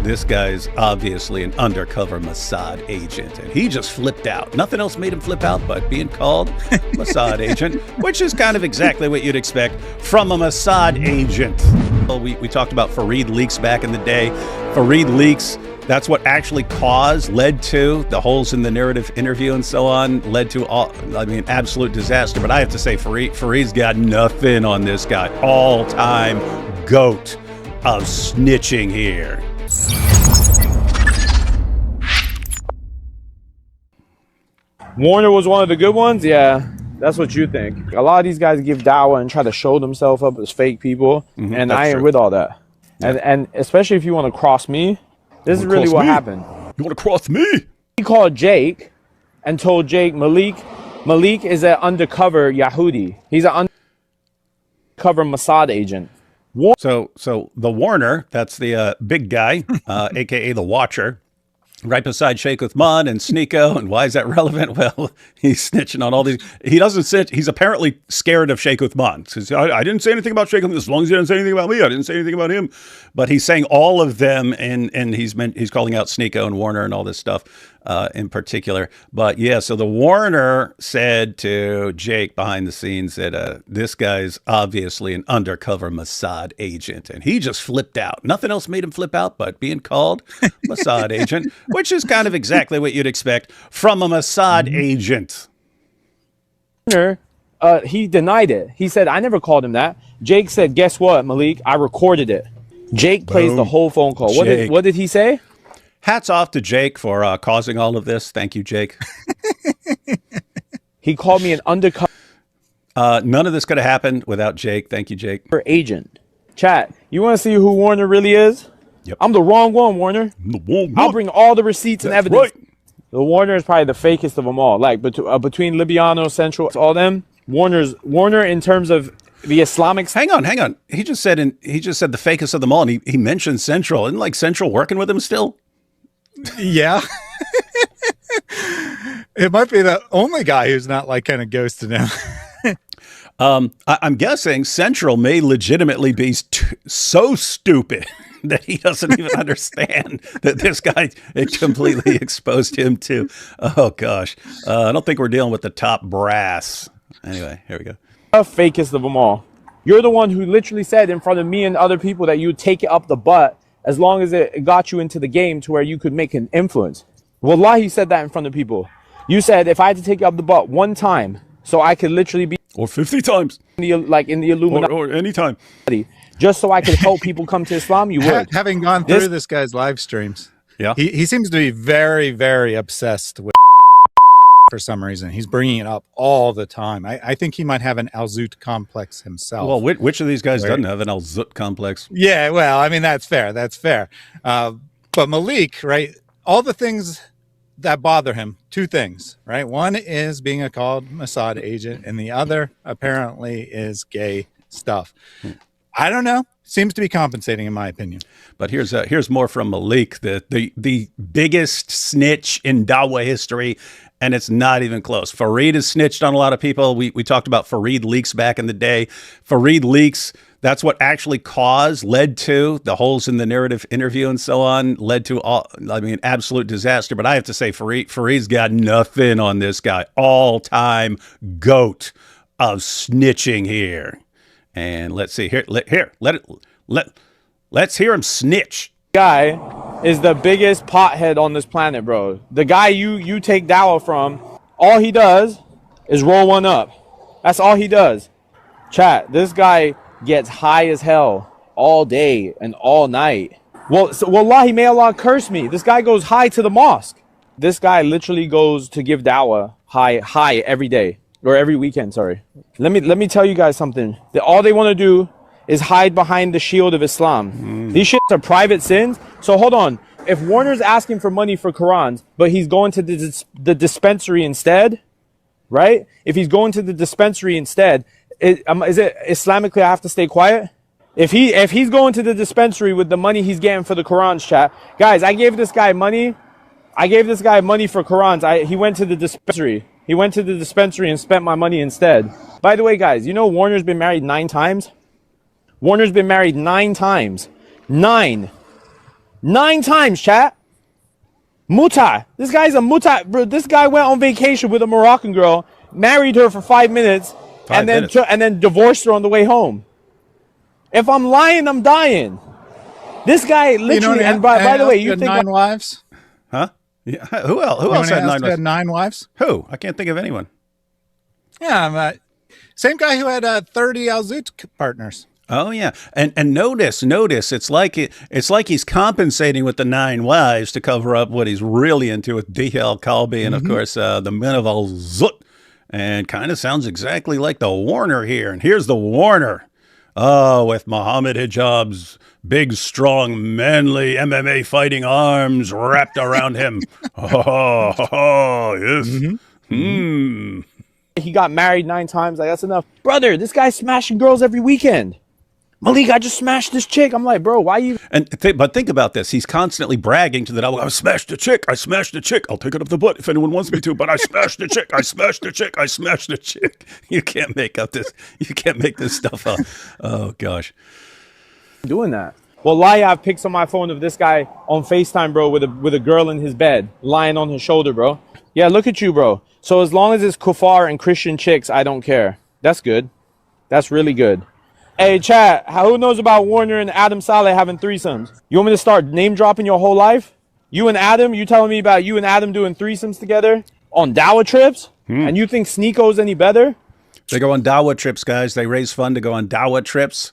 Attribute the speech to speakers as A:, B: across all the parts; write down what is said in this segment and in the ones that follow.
A: this guy's obviously an undercover Mossad agent, and he just flipped out. Nothing else made him flip out but being called Mossad agent, which is kind of exactly what you'd expect from a Mossad agent. Well, we talked about Fareed leaks back in the day. Fareed leaks, that's what actually led to the holes in the narrative interview and so on, led to absolute disaster. But I have to say, Fareed's got nothing on this guy. All-time GOAT of snitching here.
B: Warner was one of the good ones? Yeah, that's what you think. A lot of these guys give Dawah and try to show themselves up as fake people, and I ain't with all that. Yeah. And especially if you want to cross me, this is really what happened.
A: You want to cross me?
B: He called Jake and told Jake Malik is an undercover Yahudi. He's an undercover Mossad agent.
A: So the Warner, that's the big guy, aka the Watcher, right beside Sheikh Uthman and Sneeko. And why is that relevant? Well, he's snitching on all these. He doesn't snitch. He's apparently scared of Sheikh Uthman. Says, I didn't say anything about Sheikh Uthman. As long as he didn't say anything about me, I didn't say anything about him. But he's saying all of them, and he's calling out Sneeko and Warner and all this stuff in particular. But yeah, so the Warner said to Jake behind the scenes that this guy's obviously an undercover Mossad agent, and he just flipped out. Nothing else made him flip out but being called Mossad agent, which is kind of exactly what you'd expect from a Mossad agent.
B: He denied it. He said, I never called him that. Jake said, guess what, Malik? I recorded it. Jake plays the whole phone call. What did he say?
A: Hats off to Jake for causing all of this. Thank you, Jake.
B: He called me an undercover.
A: None of this could have happened without Jake. Thank you, Jake.
B: Agent. Chat, you want to see who Warner really is?
A: Yep.
B: I'm the wrong one, Warner. I'll bring all the receipts and evidence. Right. The Warner is probably the fakest of them all. Like between Libiano, Central, all them. Warner in terms of the Islamic.
A: Hang on. He just said the fakest of them all, and he mentioned Central. Isn't like Central working with him still?
C: Yeah. It might be the only guy who's not like kind of ghosted him.
A: I'm guessing Central may legitimately be so stupid that he doesn't even understand that this guy completely exposed him to. Oh, gosh. I don't think we're dealing with the top brass. Anyway, here we go.
B: The fakest of them all. You're the one who literally said in front of me and other people that you would take it up the butt as long as it got you into the game to where you could make an influence. Wallahi said that in front of people. You said if I had to take it up the butt one time so I could literally be...
A: Or 50 times.
B: In the Illuminati.
A: Or any time.
B: Just so I could help people come to Islam, you would.
C: Having gone through this guy's live streams,
A: yeah,
C: he seems to be very, very obsessed with for some reason. He's bringing it up all the time. I think he might have an Al-Zut complex himself.
A: Well, which of these guys doesn't have an Al-Zut complex?
C: Yeah, well, I mean, that's fair. But Malik, right, all the things that bother him, two things, right? One is being a called Mossad agent, and the other apparently is gay stuff. I don't know. Seems to be compensating, in my opinion.
A: But here's more from Malik, the biggest snitch in Dawah history, and it's not even close. Fareed has snitched on a lot of people. We talked about Fareed leaks back in the day. Fareed leaks, that's what actually led to the holes in the narrative interview and so on, led to absolute disaster. But I have to say, Fareed's got nothing on this guy. All-time GOAT of snitching here. And let's see let's hear him snitch.
B: Guy is the biggest pothead on this planet, bro. The guy you take Dawah from, all he does is roll one up. That's all he does. Chat, this guy gets high as hell all day and all night. Well, wallahi, may Allah curse me. This guy goes high to the mosque. This guy literally goes to give Dawah high every day. Or every weekend, sorry. Let me tell you guys something. All they want to do is hide behind the shield of Islam. These shits are private sins. So hold on. If Warner's asking for money for Qurans, but he's going to the dispensary instead, right? If he's going to the dispensary instead, is it Islamically I have to stay quiet? If he's going to the dispensary with the money he's getting for the Qurans, chat. Guys, I gave this guy money. For Qurans. He went to the dispensary. He went to the dispensary and spent my money instead. By the way, guys, you know Warner's been married 9 times? Warner's been married 9 times. 9. 9 times, chat. Muta. This guy's a muta. Bro, this guy went on vacation with a Moroccan girl, married her for 5 minutes, and then divorced her on the way home. If I'm lying, I'm dying. This guy literally, and by the way, you think
C: 9 wives?
A: Huh? Yeah. Who else? Who else had 9 wives?
C: Had 9 wives?
A: Who? I can't think of anyone.
C: Yeah, same guy who had 30 Al-Zoot partners.
A: Oh yeah, and notice, it's like he's compensating with the 9 wives to cover up what he's really into with DL Kalbi and of course the men of Al-Zoot, and kind of sounds exactly like the Warner here. And here's the Warner, with Muhammad Hijab's big, strong, manly MMA fighting arms wrapped around him. Yes.
B: he got married 9 times? Like, that's enough, brother. This guy's smashing girls every weekend. Malik, I just smashed this chick. I'm like, bro, why you?
A: But think about this. He's constantly bragging to the devil. I smashed a chick. I smashed a chick. I'll take it up the butt if anyone wants me to. But I smashed a chick. I smashed a chick. I smashed a chick. You can't make up this. You can't make this stuff up. Oh gosh.
B: Doing that. Well, I have pics on my phone of this guy on FaceTime, bro, with a girl in his bed, lying on his shoulder, bro. Yeah, look at you, bro. So as long as it's kuffar and Christian chicks, I don't care. That's good. That's really good. Hey, chat, who knows about Warner and Adam Saleh having threesomes? You want me to start name dropping your whole life? You and Adam, you telling me about you and Adam doing threesomes together on Dawah trips? And you think Sneako's any better?
A: They go on Dawah trips, guys. They raise fund to go on Dawah trips.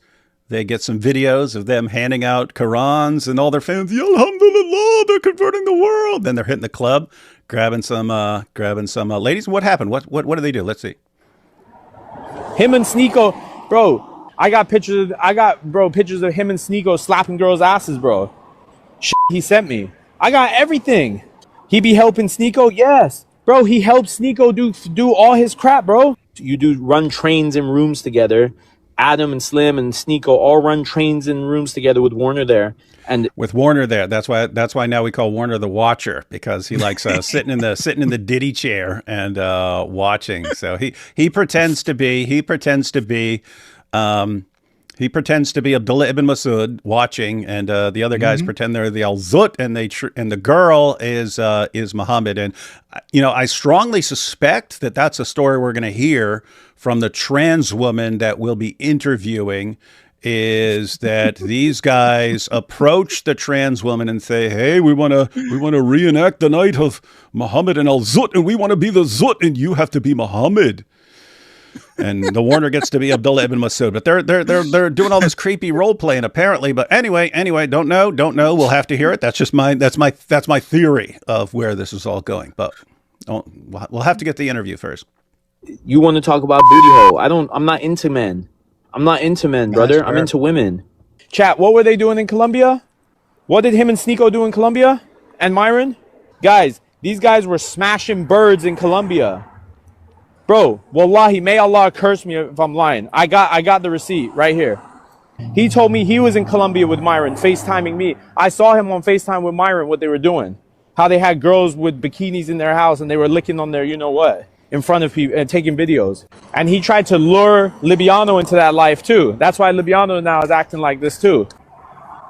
A: They get some videos of them handing out Qurans and all their fans, alhamdulillah, they're converting the world. Then they're hitting the club, grabbing some ladies. What happened? What do they do? Let's see.
B: Him and Sneako, bro. I got pictures of him and Sneako slapping girls' asses, bro. Shit he sent me. I got everything. He be helping Sneako? Yes. Bro, he helps Sneako do all his crap, bro. You do run trains in rooms together. Adam and Slim and Sneako all run trains in rooms together with Warner there. And
A: with Warner there, that's why now we call Warner the Watcher, because he likes sitting in the Diddy chair and watching. So he pretends to be Abdullah ibn Masud watching, and the other guys pretend they're the Al-Zoot, and the girl is Muhammad. And I strongly suspect that that's a story we're going to hear from the trans woman that we'll be interviewing. Is that these guys approach the trans woman and say, "Hey, we want to reenact the night of Muhammad and Al-Zoot, and we want to be the Zoot, and you have to be Muhammad." And the Warner gets to be Abdullah ibn Masud, but they're doing all this creepy role playing apparently. But anyway, don't know. We'll have to hear it. That's my theory of where this is all going. But we'll have to get the interview first.
B: You want to talk about booty hole? I'm not into men. I'm not into men, brother. I'm into women. Chat, what were they doing in Colombia? What did him and Sneako do in Colombia? And Myron? Guys, these guys were smashing birds in Colombia. Bro, wallahi, may Allah curse me if I'm lying. I got the receipt right here. He told me he was in Colombia with Myron, FaceTiming me. I saw him on FaceTime with Myron, what they were doing. How they had girls with bikinis in their house and they were licking on their you-know-what in front of people and taking videos. And he tried to lure Libiano into that life too. That's why Libiano now is acting like this too.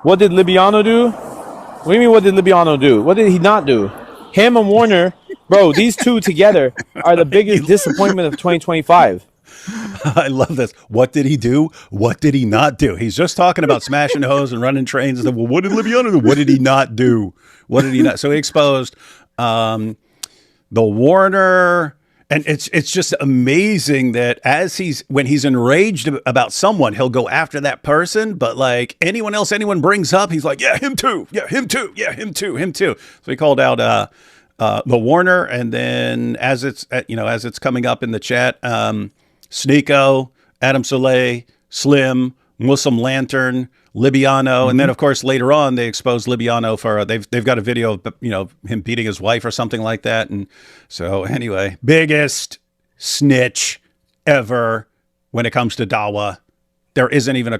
B: What did Libiano do? What do you mean, what did Libiano do? What did he not do? Him and Warner, bro, these two together are the biggest disappointment of 2025.
A: I love this. What did he do? What did he not do? He's just talking about smashing hoes and running trains. And well, what did Libiano do? What did he not do? What did he not? So he exposed the Warner. And it's just amazing that when he's enraged about someone, he'll go after that person. But like anyone brings up, he's like, yeah, him too. Yeah, him too. Yeah, him too. Him too. So he called out the Warner, and then as it's coming up in the chat, Sneako, Adam Saleh, Slim, Muslim Lantern, Libiano, and then of course later on they exposed Libiano for they've got a video of him beating his wife or something like that. And so anyway, biggest snitch ever when it comes to Dawah. There isn't even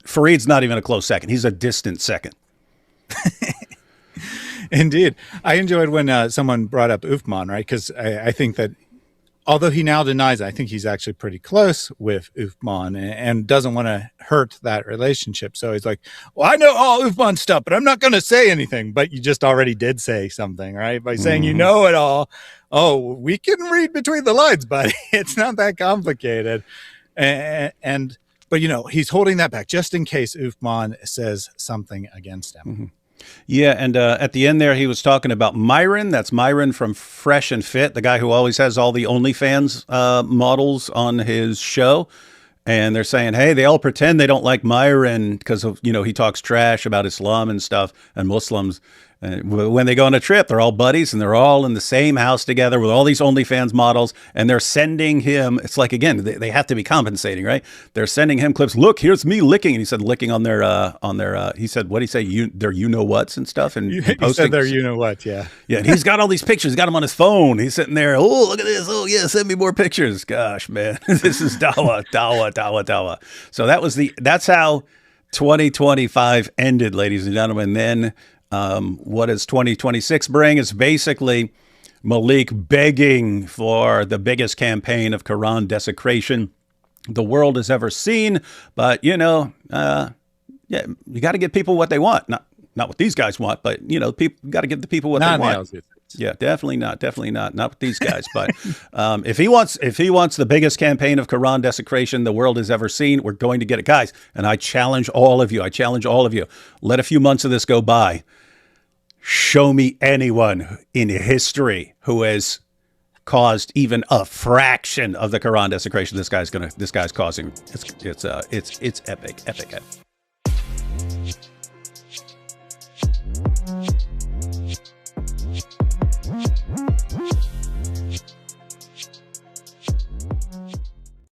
A: Fareed's not even a close second. He's a distant second.
C: Indeed. I enjoyed when someone brought up Uthman, right? Because I think that although he now denies, I think he's actually pretty close with Uthman and doesn't want to hurt that relationship. So he's like, well, I know all Uthman stuff, but I'm not going to say anything. But you just already did say something, right? By saying you know it all. Oh, we can read between the lines, buddy. It's not that complicated. But, you know, he's holding that back just in case Uthman says something against him.
A: Yeah, and at the end there, he was talking about Myron. That's Myron from Fresh and Fit, the guy who always has all the OnlyFans models on his show. And they're saying, hey, they all pretend they don't like Myron because of, you know, he talks trash about Islam and stuff and Muslims. When they go on a trip, they're all buddies and they're all in the same house together with all these OnlyFans models, and they're sending him. It's like, again, they have to be compensating, right? They're sending him clips. Look, here's me licking, and he said licking on their. He said, what did he say? Their you know whats and stuff, and
C: He
A: posting.
C: said their you know what, yeah.
A: Yeah, and he's got all these pictures. He's got them on his phone. He's sitting there. Oh, look at this. Oh yeah, send me more pictures. Gosh, man, this is Dawah. So that's how 2025 ended, ladies and gentlemen. Then. What does 2026 bring? Is basically Malik begging for the biggest campaign of Quran desecration the world has ever seen. But, you know, yeah, you got to give people what they want. Not what these guys want, but, you know, people got to give the people what they want. Yeah, definitely not with these guys. But if he wants the biggest campaign of Quran desecration the world has ever seen, we're going to get it, guys. And I challenge all of you. Let a few months of this go by. Show me anyone in history who has caused even a fraction of the Quran desecration this guy's causing. It's epic.